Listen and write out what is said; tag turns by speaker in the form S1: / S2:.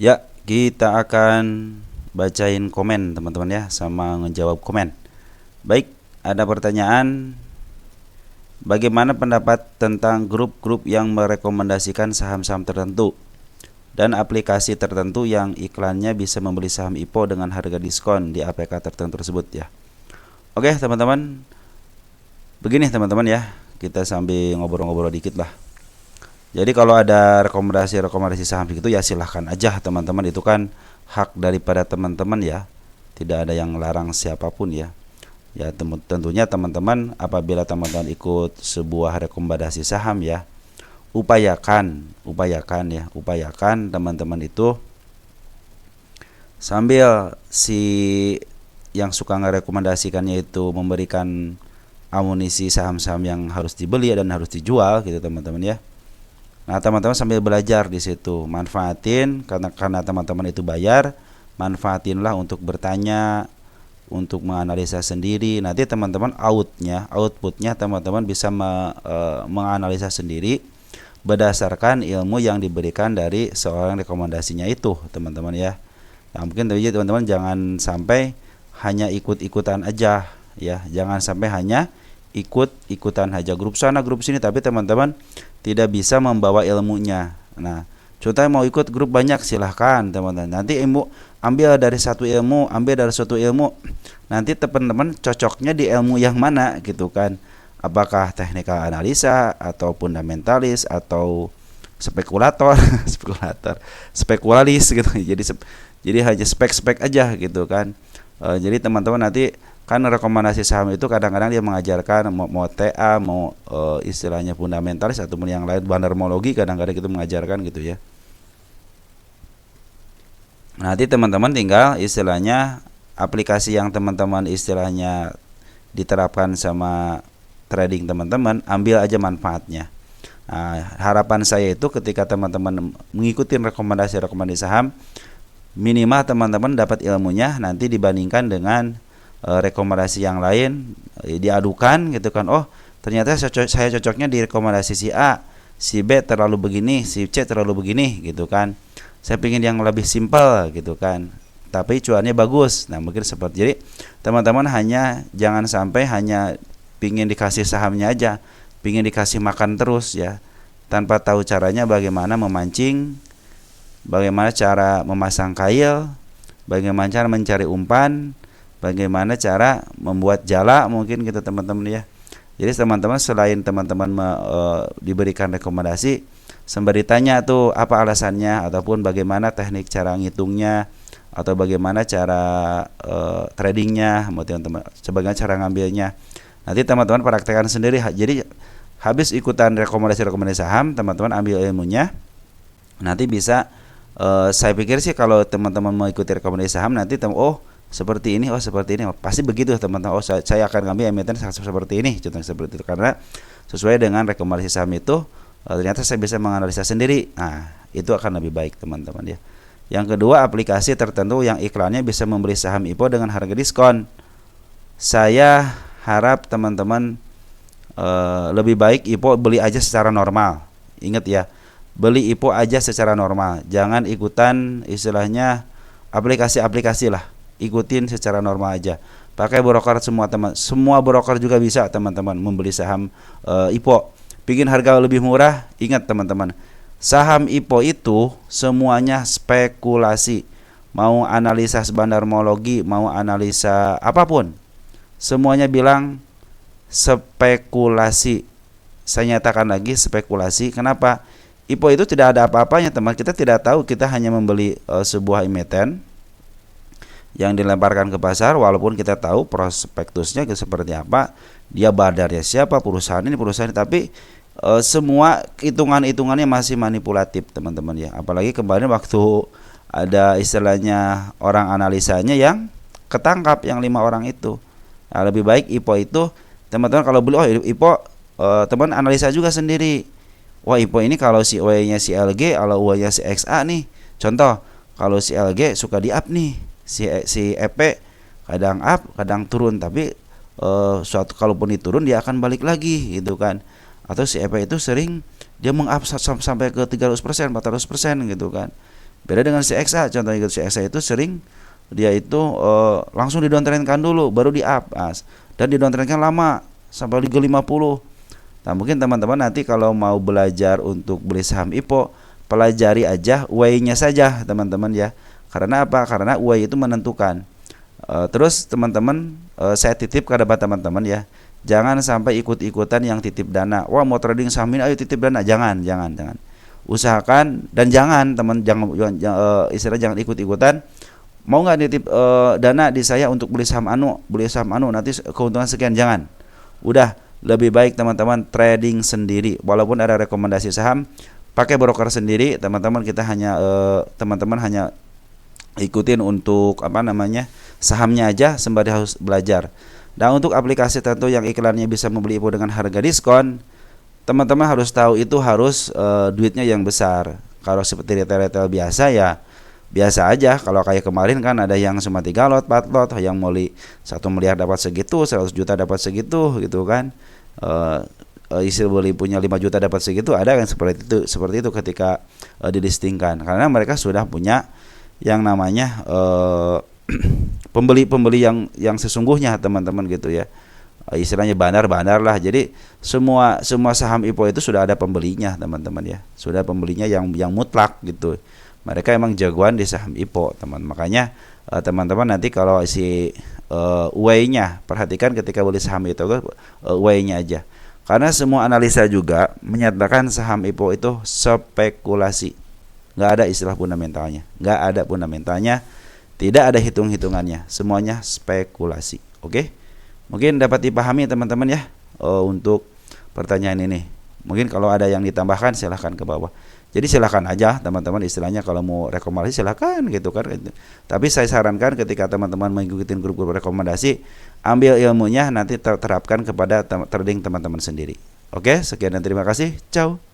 S1: Ya, kita akan bacain komen teman-teman ya, sama ngejawab komen. Baik, ada pertanyaan. Bagaimana pendapat tentang grup-grup yang merekomendasikan saham-saham tertentu dan aplikasi tertentu yang iklannya bisa membeli saham IPO dengan harga diskon di APK tertentu tersebut ya. Oke teman-teman, begini teman-teman ya, kita sambil ngobrol-ngobrol dikit lah. Jadi kalau ada rekomendasi saham gitu ya silahkan aja teman-teman, itu kan hak daripada teman-teman ya. Tidak ada yang larang siapapun ya. Ya tentunya teman-teman apabila teman-teman ikut sebuah rekomendasi saham ya, upayakan teman-teman itu sambil si yang suka ngerekomendasikannya itu memberikan amunisi saham-saham yang harus dibeli dan harus dijual gitu teman-teman ya. Nah teman-teman sambil belajar di situ, manfaatin karena teman-teman itu bayar, manfaatinlah untuk bertanya, untuk menganalisa sendiri. Nanti teman-teman outputnya teman-teman bisa menganalisa sendiri berdasarkan ilmu yang diberikan dari seorang rekomendasinya itu teman-teman ya. Nah, mungkin teman-teman jangan sampai hanya ikut-ikutan aja ya, jangan sampai hanya ikut-ikutan aja grup sana grup sini, tapi teman-teman tidak bisa membawa ilmunya. Nah contohnya mau ikut grup banyak silahkan teman-teman, nanti ambil dari satu ilmu, nanti teman-teman cocoknya di ilmu yang mana gitu kan, apakah teknikal analisa atau fundamentalis atau spekulator spekulalis gitu. Jadi hanya spek aja gitu kan. Jadi teman-teman nanti kan rekomendasi saham itu kadang-kadang dia mengajarkan mau TA, mau istilahnya fundamentalis ataupun yang lain, bandarmologi kadang-kadang itu mengajarkan gitu ya. Nanti teman-teman tinggal istilahnya aplikasi yang teman-teman istilahnya diterapkan sama trading teman-teman, ambil aja manfaatnya. Nah, harapan saya itu ketika teman-teman mengikuti rekomendasi saham, minimal teman-teman dapat ilmunya, nanti dibandingkan dengan rekomendasi yang lain, diadukan gitu kan. Oh ternyata saya cocoknya di rekomendasi si A, si B terlalu begini, si C terlalu begini gitu kan. Saya ingin yang lebih simpel gitu kan, tapi cuannya bagus. Nah mungkin seperti, jadi teman-teman jangan sampai hanya pingin dikasih sahamnya aja, pingin dikasih makan terus ya, tanpa tahu caranya bagaimana memancing, bagaimana cara memasang kail, bagaimana cara mencari umpan, bagaimana cara membuat jala mungkin gitu teman-teman ya. Jadi teman-teman selain teman-teman diberikan rekomendasi, sembari tanya tuh apa alasannya, ataupun bagaimana teknik cara ngitungnya, atau bagaimana cara tradingnya, teman-teman sebagai cara ngambilnya. Nanti teman-teman praktekkan sendiri. Jadi habis ikutan rekomendasi saham, teman-teman ambil ilmunya. Nanti bisa saya pikir sih kalau teman-teman mau ikuti rekomendasi saham, nanti seperti ini, pasti begitu teman-teman. Saya akan ngambil emiten seperti ini, contohnya seperti itu, karena sesuai dengan rekomendasi saham itu ternyata saya bisa menganalisa sendiri. Nah itu akan lebih baik teman-teman ya. Yang kedua, aplikasi tertentu yang iklannya bisa membeli saham IPO dengan harga diskon. Saya harap teman-teman lebih baik IPO beli aja secara normal. Ingat ya, beli IPO aja secara normal, jangan ikutan istilahnya aplikasi lah. Ikutin secara normal aja. Pakai broker semua broker juga bisa teman-teman membeli saham IPO. Pingin harga lebih murah, ingat teman-teman, saham IPO itu semuanya spekulasi. Mau analisa bandarmologi, mau analisa apapun, semuanya bilang spekulasi. Saya nyatakan lagi spekulasi. Kenapa? IPO itu tidak ada apa-apanya teman. Kita tidak tahu, kita hanya membeli sebuah emiten yang dilemparkan ke pasar, walaupun kita tahu prospektusnya seperti apa, dia badarnya siapa, perusahaan ini, tapi semua hitungannya masih manipulatif teman-teman ya. Apalagi kemarin waktu ada istilahnya orang analisanya yang ketangkap, yang 5 orang itu. Nah, lebih baik IPO itu teman-teman kalau beli IPO, teman analisa juga sendiri. Wah IPO ini kalau si OE-nya si LG, kalau OE-nya si XA nih, contoh kalau si LG suka di up nih, si EP kadang up kadang turun, tapi suatu kalaupun diturun dia akan balik lagi gitu kan. Atau si EP itu sering dia meng-up sampai ke 300%, 400% gitu kan. Beda dengan si XA, contohnya si XA itu sering dia itu langsung didowntrendkan dulu baru di up, dan didowntrendkan lama sampai Liga 50. Nah, mungkin teman-teman nanti kalau mau belajar untuk beli saham IPO, pelajari aja way-nya saja teman-teman ya. Karena apa? Karena way itu menentukan. Terus teman-teman, saya titip kepada teman-teman ya, jangan sampai ikut-ikutan yang titip dana. Wah, mau trading saham ini ayo titip dana. Jangan. Usahakan dan jangan istilah jangan ikut-ikutan. Mau nggak nitip dana di saya untuk beli saham anu nanti keuntungan sekian, jangan. Udah, lebih baik teman-teman trading sendiri. Walaupun ada rekomendasi saham, pakai broker sendiri, teman-teman hanya ikutin untuk sahamnya aja sembari harus belajar. Dan untuk aplikasi tertentu yang iklannya bisa membeli IPO dengan harga diskon, teman-teman harus tahu itu harus duitnya yang besar. Kalau seperti retail biasa ya biasa aja. Kalau kayak kemarin kan ada yang cuma 3 lot, 4 lot, yang mau 1 miliar dapat segitu, 100 juta dapat segitu gitu kan. Isi beli punya 5 juta dapat segitu, ada yang seperti itu ketika dilistingkan. Karena mereka sudah punya yang namanya pembeli yang sesungguhnya teman-teman gitu ya. Istilahnya bandar lah. Jadi semua saham IPO itu sudah ada pembelinya teman-teman ya. Sudah pembelinya yang mutlak gitu. Mereka emang jagoan di saham IPO teman. Makanya teman-teman nanti kalau way-nya perhatikan ketika beli saham itu way-nya aja. Karena semua analisa juga menyatakan saham IPO itu spekulasi. Nggak ada istilah fundamentalnya. Nggak ada fundamentalnya. Tidak ada hitung-hitungannya. Semuanya spekulasi. Oke? Mungkin dapat dipahami teman-teman ya untuk pertanyaan ini. Mungkin kalau ada yang ditambahkan silahkan ke bawah. Jadi silahkan aja teman-teman, istilahnya kalau mau rekomendasi silahkan gitu kan. Tapi saya sarankan ketika teman-teman mengikuti grup-grup rekomendasi, ambil ilmunya nanti terapkan kepada trading teman-teman sendiri. Oke, sekian dan terima kasih. Ciao.